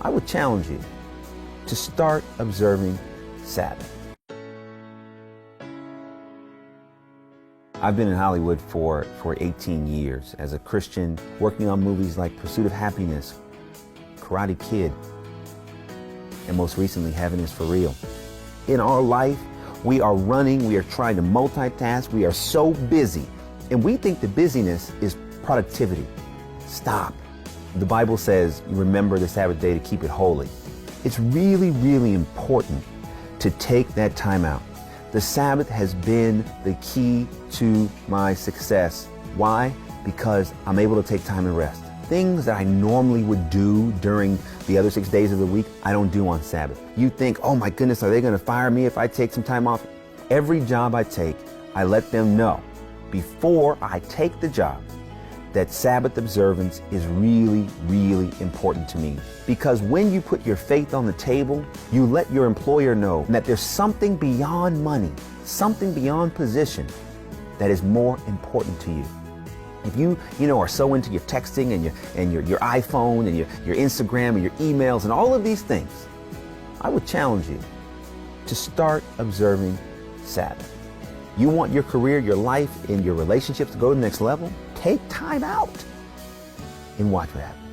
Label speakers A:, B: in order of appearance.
A: I would challenge you to start observing Sabbath. I've been in Hollywood for 18 years as a Christian, working on movies like Pursuit of Happiness, Karate Kid, and most recently, Heaven is for Real. In our life, we are running, we are trying to multitask, we are so busy, and we think the busyness is productivity. Stop. The Bible says, remember the Sabbath day to keep it holy. It's really, really important to take that time out. The Sabbath has been the key to my success. Why? Because I'm able to take time and rest. Things that I normally would do during the other 6 days of the week, I don't do on Sabbath. You think, oh my goodness, are they going to fire me if I take some time off? Every job I take, I let them know before I take the job that Sabbath observance is really, really important to me. Because when you put your faith on the table, you let your employer know that there's something beyond money, something beyond position that is more important to you. If you are so into your texting and your iPhone and your Instagram and your emails and all of these things, I would challenge you to start observing Sabbath. You want your career, your life, and your relationships to go to the next level? Take time out and watch what happens.